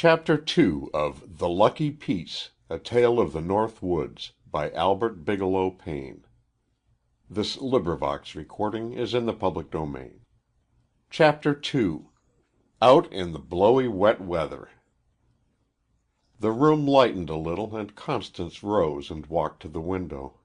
Chapter 2 of The Lucky Piece, A Tale of the North Woods, by Albert Bigelow Paine. This recording is in the public domain. Chapter 2 Out in the Blowy Wet Weather. The room lightened a little and Constance rose and walked to the window.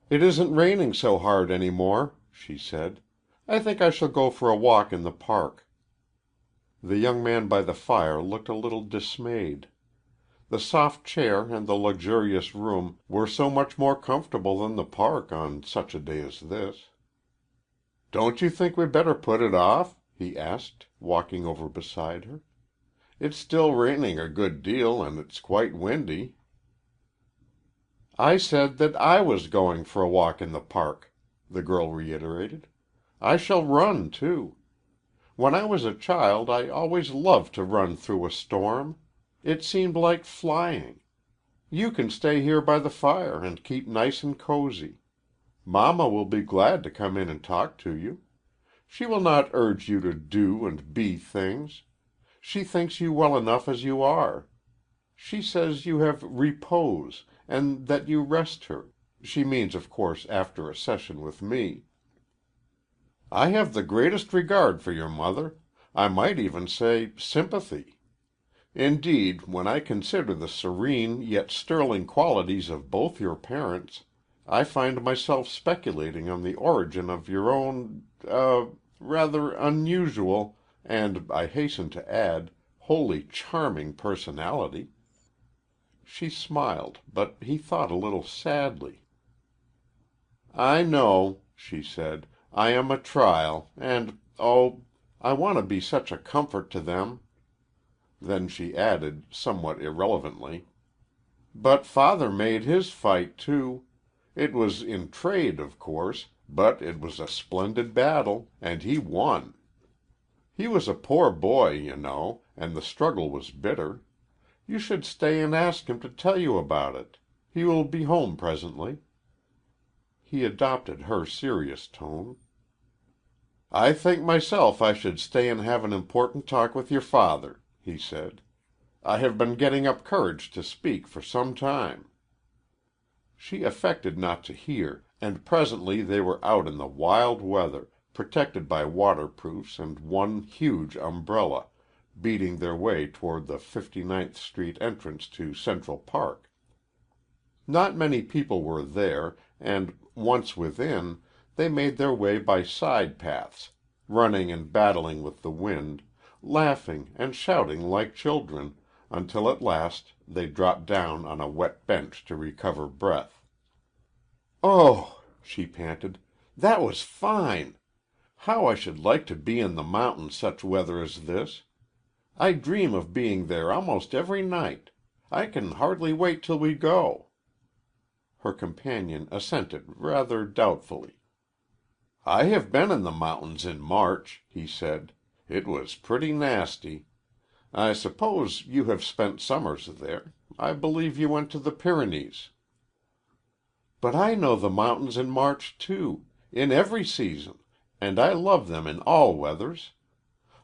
"It isn't raining so hard any more," she said. "I think I shall go for a walk in the park." The young man by the fire looked a little dismayed. The soft chair and the luxurious room were so much more comfortable than the park on such a day as this. "Don't you think we'd better put it off?" he asked, walking over beside her. "It's still raining a good deal, and it's quite windy." "I said that I was going for a walk in the park," the girl reiterated. "I shall run, too. When I was a child I always loved to run through a storm. It seemed like flying. You can stay here by the fire and keep nice and cozy. Mamma will be glad to come in and talk to you. She will not urge you to do and be things. She thinks you well enough as you are. She says you have repose, and that you rest her. She means, of course, after a session with me. I have the greatest regard for your mother. I might even say sympathy. Indeed, when I consider the serene yet sterling qualities of both your parents, I find myself speculating on the origin of your own, rather unusual, and, I hasten to add, wholly charming personality." She smiled, but he thought a little sadly. "I know," she said. "I am a trial, and, I want to be such a comfort to them." Then she added, somewhat irrelevantly, "But Father made his fight, too. It was in trade, of course, but it was a splendid battle, and he won. He was a poor boy, you know, and the struggle was bitter. You should stay and ask him to tell you about it. He will be home presently." He adopted her serious tone. "I think myself I should stay and have an important talk with your father," he said. "I have been getting up courage to speak for some time." She affected not to hear, and presently they were out in the wild weather, protected by waterproofs and one huge umbrella, beating their way toward the 59th Street entrance to Central Park. Not many people were there, and, once within, they made their way by side paths, running and battling with the wind, laughing and shouting like children, until at last they dropped down on a wet bench to recover breath. "Oh," she panted, "that was fine! How I should like to be in the mountains such weather as this. I dream of being there almost every night. I can hardly wait till we go." Her companion assented rather doubtfully. "I have been in the mountains in March," he said. "It was pretty nasty. I suppose you have spent summers there. I believe you went to the Pyrenees." "But I know the mountains in March, too, in every season, and I love them in all weathers.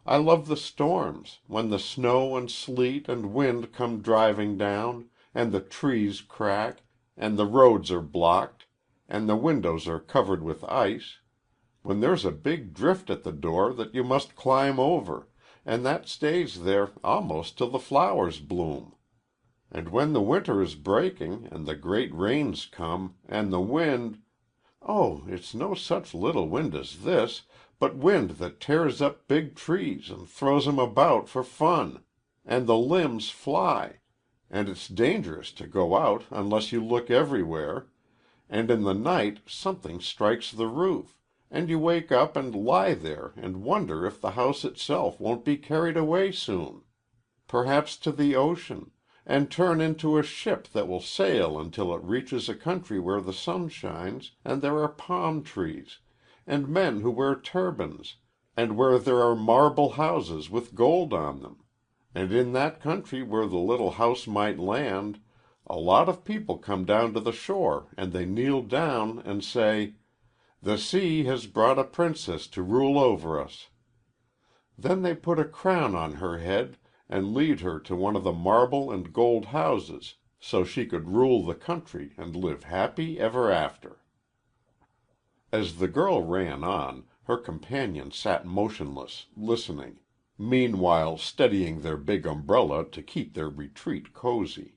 I love the storms, when the snow and sleet and wind come driving down, and the trees crack, and the roads are blocked, and the windows are covered with ice, when there's a big drift at the door that you must climb over, and that stays there almost till the flowers bloom. And when the winter is breaking, and the great rains come, and the wind it's no such little wind as this, but wind that tears up big trees and throws 'em about for fun, and the limbs fly, and it's dangerous to go out unless you look everywhere, and in the night something strikes the roof, and you wake up and lie there and wonder if the house itself won't be carried away soon, perhaps to the ocean, and turn into a ship that will sail until it reaches a country where the sun shines, and there are palm trees, and men who wear turbans, and where there are marble houses with gold on them. And in that country where the little house might land, a lot of people come down to the shore and they kneel down and say, 'The sea has brought a princess to rule over us.' Then they put a crown on her head and lead her to one of the marble and gold houses so she could rule the country and live happy ever after." As the girl ran on, her companion sat motionless, listening, meanwhile steadying their big umbrella to keep their retreat cozy.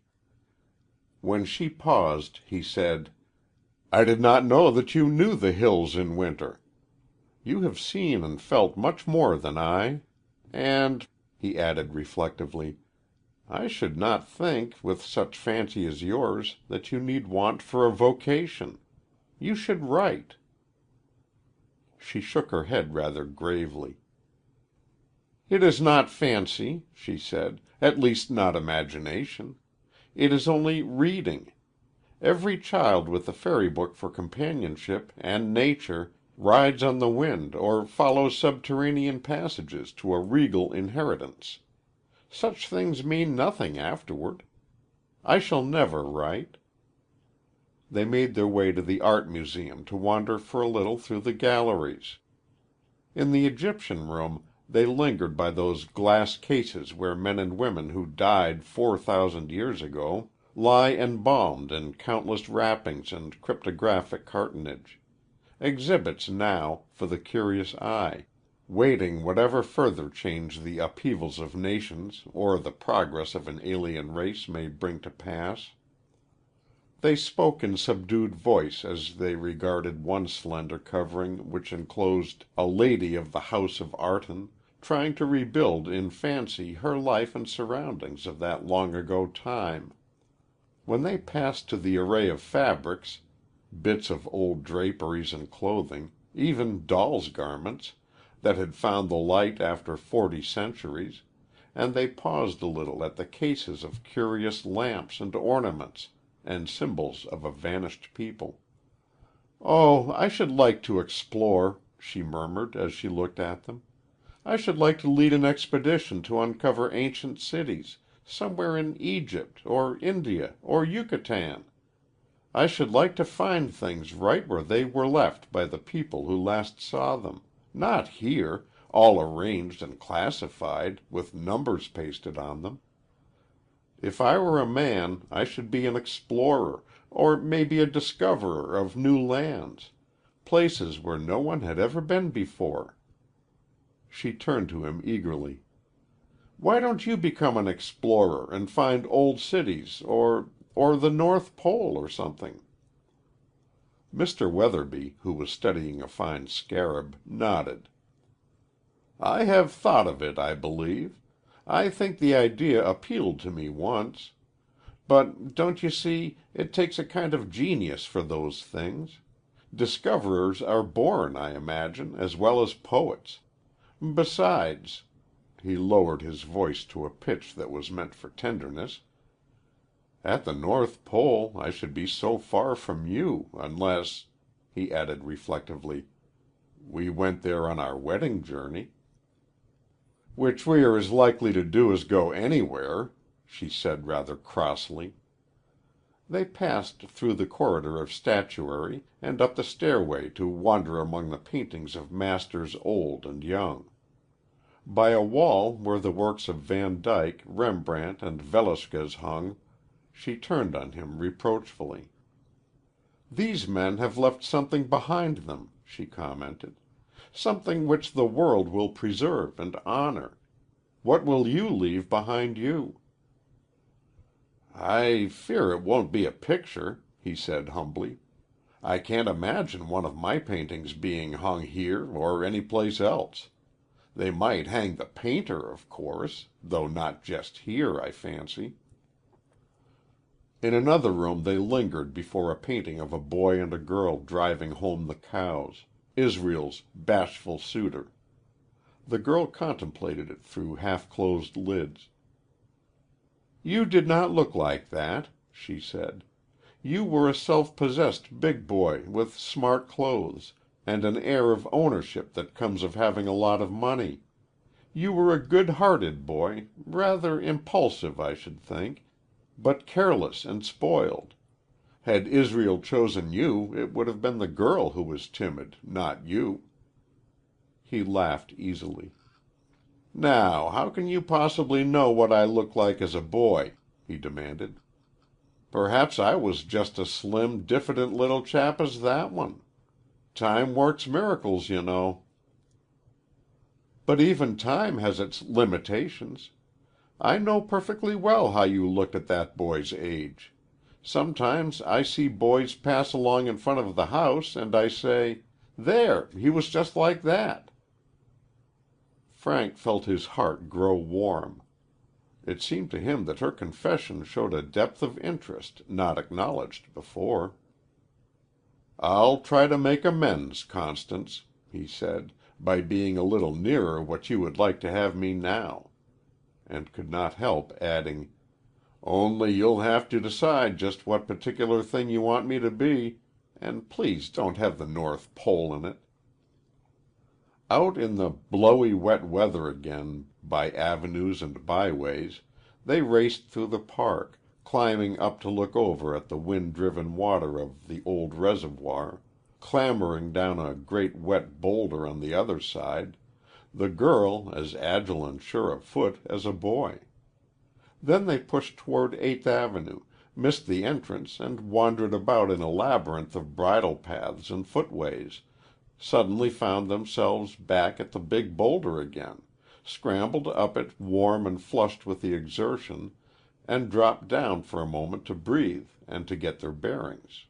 When she paused, he said, "I did not know that you knew the hills in winter. You have seen and felt much more than I. And," he added reflectively, "I should not think, with such fancy as yours, that you need want for a vocation. You should write." She shook her head rather gravely. "It is not fancy," she said, "at least not imagination. It is only reading. Every child with a fairy book for companionship, and nature, rides on the wind or follows subterranean passages to a regal inheritance. Such things mean nothing afterward. I shall never write." They made their way to the Art Museum to wander for a little through the galleries. In the Egyptian room they lingered by those glass cases where men and women who died 4,000 years ago lie embalmed in countless wrappings and cryptographic cartonnage. Exhibits now, for the curious eye, waiting whatever further change the upheavals of nations or the progress of an alien race may bring to pass. They spoke in subdued voice as they regarded one slender covering which enclosed a lady of the House of Arton, trying to rebuild in fancy her life and surroundings of that long ago time. When they passed to the array of fabrics, bits of old draperies and clothing, even dolls' garments, that had found the light after 40 centuries, and they paused a little at the cases of curious lamps and ornaments, and symbols of a vanished people. "Oh, I should like to explore," she murmured as she looked at them. "I should like to lead an expedition to uncover ancient cities, somewhere in Egypt, or India, or Yucatan. I should like to find things right where they were left by the people who last saw them, not here, all arranged and classified, with numbers pasted on them. If I were a man, I should be an explorer, or maybe a discoverer of new lands, places where no one had ever been before." She turned to him eagerly. "Why don't you become an explorer and find old cities, or the North Pole, or something?" Mr. Weatherby, who was studying a fine scarab, nodded. "I have thought of it, I believe. I think the idea appealed to me once. But, don't you see, it takes a kind of genius for those things. Discoverers are born, I imagine, as well as poets. Besides," he lowered his voice to a pitch that was meant for tenderness, "at the North Pole I should be so far from you, unless," he added reflectively, "we went there on our wedding journey." "Which we are as likely to do as go anywhere," she said rather crossly. They passed through the corridor of statuary and up the stairway to wander among the paintings of masters old and young. By a wall where the works of Van Dyck, Rembrandt, and Velasquez hung, she turned on him reproachfully. "These men have left something behind them," she commented. "Something which the world will preserve and honor. What will you leave behind you?" "I fear it won't be a picture," he said humbly. "I can't imagine one of my paintings being hung here or any place else. They might hang the painter, of course, though not just here, I fancy." In another room they lingered before a painting of a boy and a girl driving home the cows, Israel's bashful suitor. The girl contemplated it through half-closed lids. "You did not look like that," she said. "You were a self-possessed big boy with smart clothes, and an air of ownership that comes of having a lot of money. You were a good-hearted boy, rather impulsive, I should think, but careless and spoiled. Had Israel chosen you, it would have been the girl who was timid, not you." He laughed easily. Now, how can you possibly know what I look like as a boy?" he demanded. "Perhaps I was just a slim, diffident little chap as that one. Time works miracles, you know." "But even time has its limitations. I know perfectly well how you looked at that boy's age. Sometimes I see boys pass along in front of the house, and I say, 'There, he was just like that.'" Frank felt his heart grow warm. It seemed to him that her confession showed a depth of interest not acknowledged before. "I'll try to make amends, Constance," he said, "by being a little nearer what you would like to have me now," and could not help adding, "only you'll have to decide just what particular thing you want me to be, and please don't have the North Pole in it." Out in the blowy wet weather again, by avenues and byways, they raced through the park, climbing up to look over at the wind-driven water of the old reservoir, clambering down a great wet boulder on the other side, the girl as agile and sure of foot as a boy. Then they pushed toward Eighth Avenue, missed the entrance and wandered about in a labyrinth of bridle paths and footways, suddenly found themselves back at the big boulder again, scrambled up it warm and flushed with the exertion, and dropped down for a moment to breathe and to get their bearings.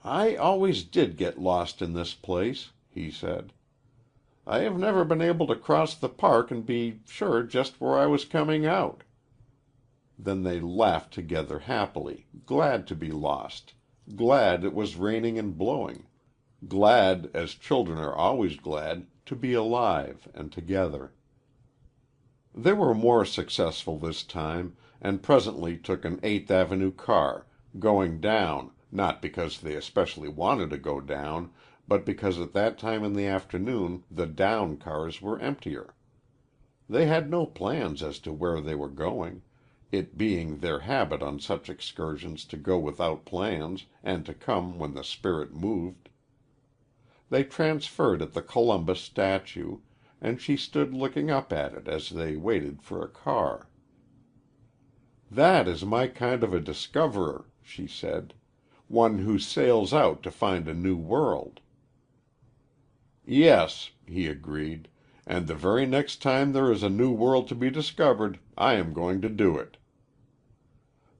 "I always did get lost in this place," he said. "I have never been able to cross the park and be sure just where I was coming out." Then they laughed together happily, glad to be lost, glad it was raining and blowing, glad, as children are always glad, to be alive and together. They were more successful this time, and presently took an Eighth Avenue car, going down, not because they especially wanted to go down, but because at that time in the afternoon the down cars were emptier. They had no plans as to where they were going, it being their habit on such excursions to go without plans and to come when the spirit moved. They transferred at the Columbus statue, and she stood looking up at it as they waited for a car. "That is my kind of a discoverer," she said. "One who sails out to find a new world." "Yes," he agreed, "and the very next time there is a new world to be discovered, I am going to do it."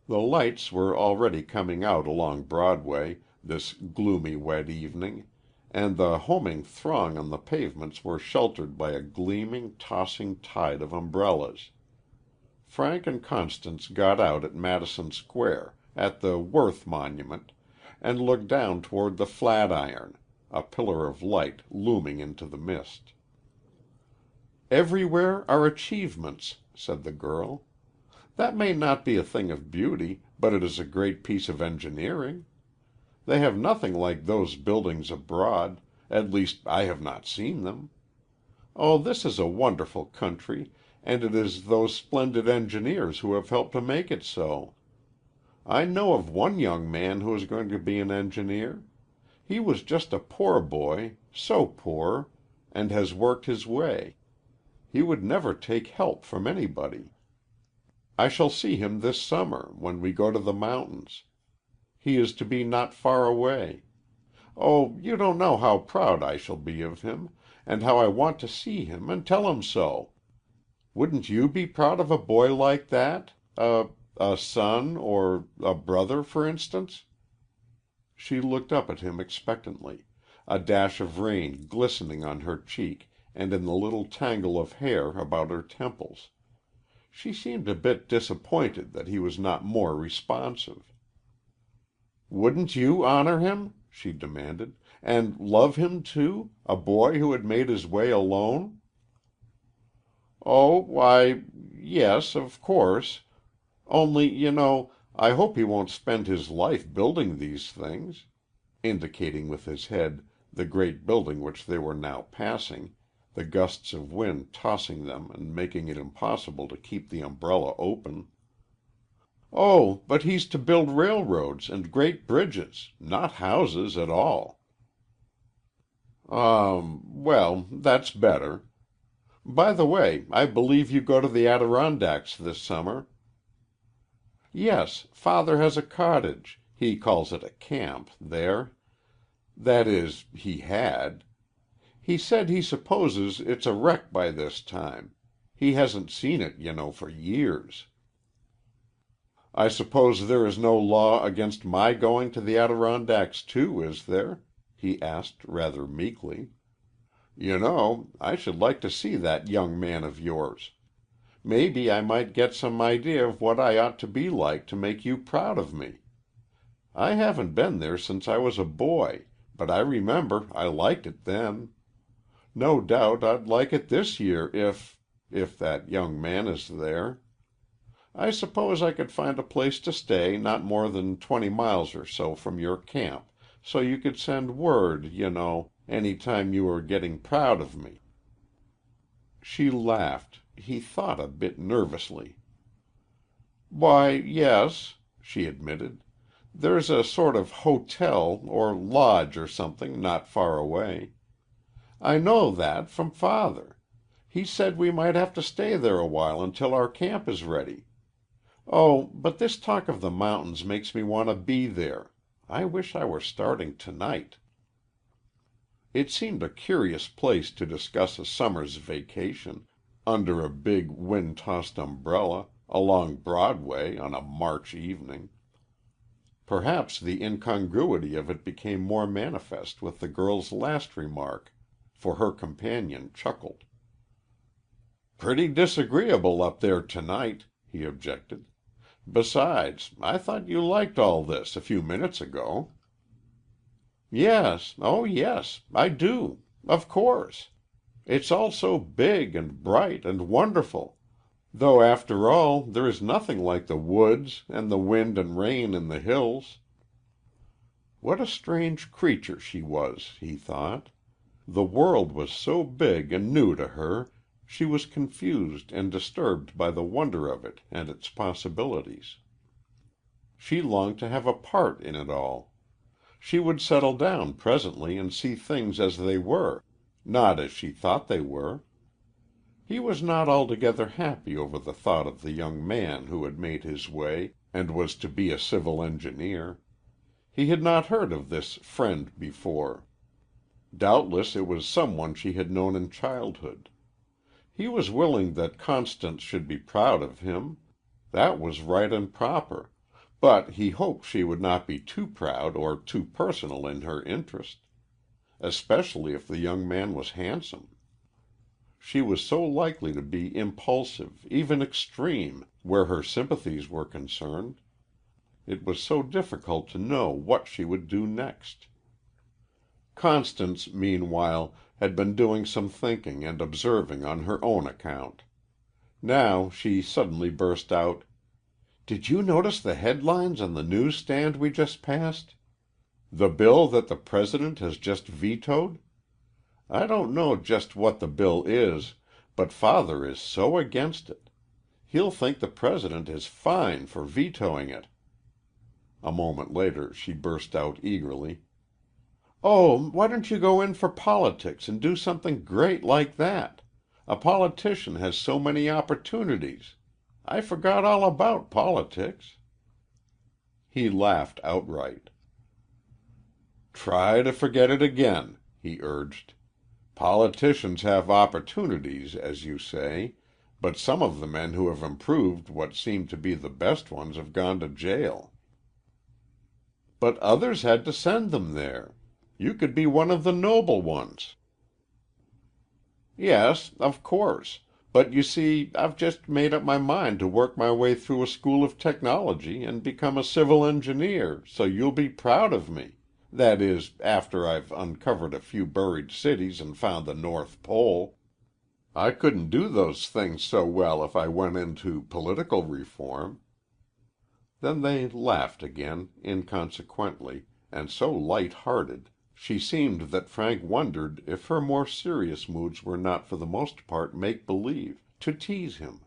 The lights were already coming out along Broadway, this gloomy wet evening, and the homing throng on the pavements were sheltered by a gleaming, tossing tide of umbrellas. Frank and Constance got out at Madison Square, at the Worth Monument, and looked down toward the Flatiron, a pillar of light looming into the mist. "Everywhere are achievements," said the girl. "That may not be a thing of beauty, but it is a great piece of engineering. They have nothing like those buildings abroad, at least I have not seen them. Oh, this is a wonderful country, and it is those splendid engineers who have helped to make it so. I know of one young man who is going to be an engineer. He was just a poor boy, so poor, and has worked his way. He would never take help from anybody. I shall see him this summer, when we go to the mountains. He is to be not far away. Oh, you don't know how proud I shall be of him, and how I want to see him and tell him so. Wouldn't you be proud of a boy like that? A son, or a brother, for instance?" She looked up at him expectantly, a dash of rain glistening on her cheek and in the little tangle of hair about her temples. She seemed a bit disappointed that he was not more responsive. "Wouldn't you honor him?" she demanded. "And love him, too? A boy who had made his way alone?" "Oh, why, yes, of course. Only, you know, I hope he won't spend his life building these things," indicating with his head the great building which they were now passing, the gusts of wind tossing them and making it impossible to keep the umbrella open. "Oh, but he's to build railroads and great bridges, not houses at all." Well, that's better. By the way, I believe you go to the Adirondacks this summer." "Yes, Father has a cottage he calls it a camp there. That is, he had. He said he supposes it's a wreck by this time. He hasn't seen it, you know, for years." "I suppose there is no law against my going to the Adirondacks, too, is there?" he asked rather meekly. "You know, I should like to see that young man of yours. Maybe I might get some idea of what I ought to be like to make you proud of me. I haven't been there since I was a boy, but I remember I liked it then. No doubt I'd like it this year if that young man is there. I suppose I could find a place to stay not more than 20 miles or so from your camp, so you could send word, you know, any time you were getting proud of me." She laughed, he thought a bit nervously. "Why, yes," she admitted. "There's a sort of hotel or lodge or something not far away. I know that from Father. He said we might have to stay there a while until our camp is ready. Oh, but this talk of the mountains makes me want to be there. I wish I were starting tonight." It seemed a curious place to discuss a summer's vacation, under a big wind-tossed umbrella, along Broadway on a March evening. Perhaps the incongruity of it became more manifest with the girl's last remark, for her companion chuckled. "Pretty disagreeable up there tonight," he objected. "Besides, I thought you liked all this a few minutes ago." "Yes, oh yes, I do. Of course. It's all so big and bright and wonderful, though after all there is nothing like the woods and the wind and rain in the hills." What a strange creature she was, he thought. The world was so big and new to her, she was confused and disturbed by the wonder of it and its possibilities. She longed to have a part in it all. She would settle down presently and see things as they were, not as she thought they were. He was not altogether happy over the thought of the young man who had made his way and was to be a civil engineer. He had not heard of this friend before. Doubtless it was some one she had known in childhood. He was willing that Constance should be proud of him. That was right and proper, but he hoped she would not be too proud or too personal in her interest. Especially if the young man was handsome. She was so likely to be impulsive, even extreme, where her sympathies were concerned. It was so difficult to know what she would do next. Constance, meanwhile, had been doing some thinking and observing on her own account. Now she suddenly burst out, "Did you notice the headlines on the newsstand we just passed? The bill that the President has just vetoed? I don't know just what the bill is, but Father is so against it. He'll think the President is fine for vetoing it." A moment later she burst out eagerly, "Oh, why don't you go in for politics and do something great like that? A politician has so many opportunities. I forgot all about politics." He laughed outright. "Try to forget it again," he urged. "Politicians have opportunities, as you say, but some of the men who have improved what seemed to be the best ones have gone to jail." "But others had to send them there. You could be one of the noble ones." "Yes, of course. But you see, I've just made up my mind to work my way through a school of technology and become a civil engineer, so you'll be proud of me. That is, after I've uncovered a few buried cities and found the North Pole. I couldn't do those things so well if I went into political reform." Then they laughed again, inconsequently, and so light-hearted, she seemed that Frank wondered if her more serious moods were not for the most part make-believe, to tease him.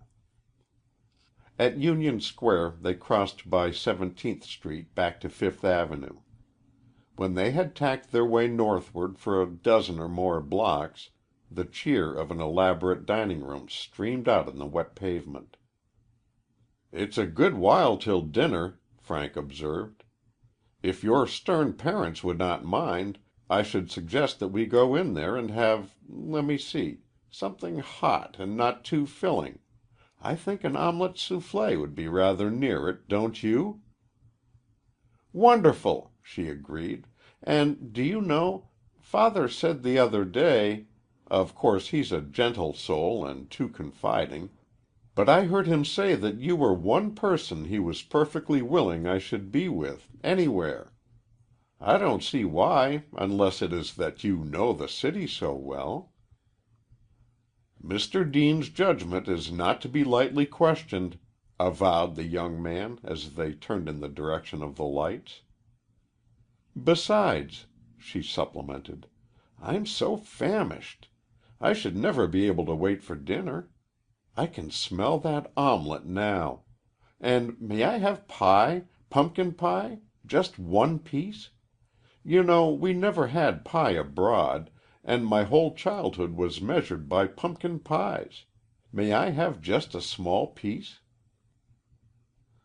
At Union Square they crossed by 17th Street back to Fifth Avenue. When they had tacked their way northward for a dozen or more blocks, The cheer of an elaborate dining room streamed out on the wet pavement. "It's a good while till dinner," Frank observed. "If your stern parents would not mind, I should suggest that we go in there and have, let me see, something hot and not too filling. I think an omelette souffle would be rather near it, don't you?" "Wonderful," she agreed. "And, do you know, Father said the other day of course he's a gentle soul and too confiding but I heard him say that you were one person he was perfectly willing I should be with, anywhere. I don't see why, unless it is that you know the city so well." "Mr. Deane's judgment is not to be lightly questioned," avowed the young man as they turned in the direction of the lights. "Besides," she supplemented, "I'm so famished. I should never be able to wait for dinner. I can smell that omelet now. And may I have pie, pumpkin pie? Just one piece? You know, we never had pie abroad, and my whole childhood was measured by pumpkin pies. May I have just a small piece?"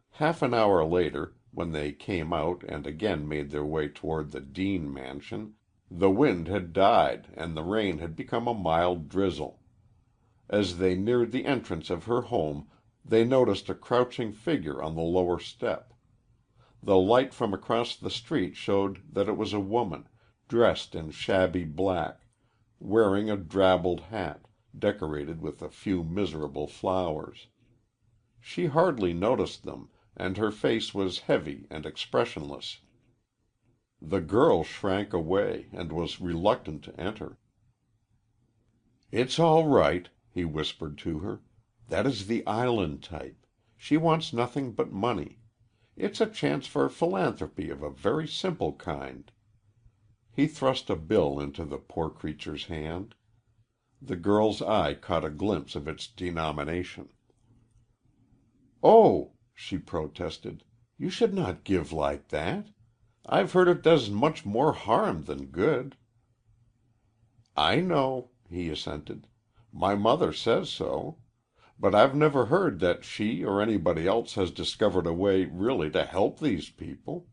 Half an hour later, when they came out and again made their way toward the Deane mansion, the wind had died and the rain had become a mild drizzle. As they neared the entrance of her home they noticed a crouching figure on the lower step. The light from across the street showed that it was a woman, dressed in shabby black, wearing a drabbled hat, decorated with a few miserable flowers. She hardly noticed them, and her face was heavy and expressionless. The girl shrank away and was reluctant to enter. "It's all right," he whispered to her. "That is the Island type. She wants nothing but money. It's a chance for philanthropy of a very simple kind." He thrust a bill into the poor creature's hand. The girl's eye caught a glimpse of its denomination. "Oh," she protested, "you should not give like that. I've heard it does much more harm than good." "I know," he assented. "My mother says so. But I've never heard that she or anybody else has discovered a way really to help these people."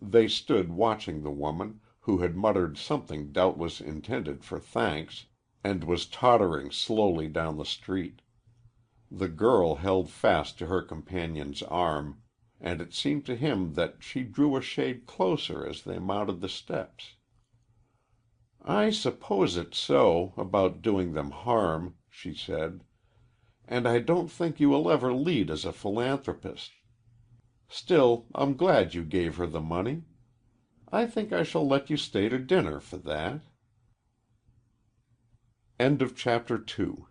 They stood watching the woman, who had muttered something doubtless intended for thanks, and was tottering slowly down the street. The girl held fast to her companion's arm, and it seemed to him that she drew a shade closer as they mounted the steps. "I suppose it's so, about doing them harm," she said. "And I don't think you will ever lead as a philanthropist. Still, I'm glad you gave her the money. I think I shall let you stay to dinner for that." Chapter 2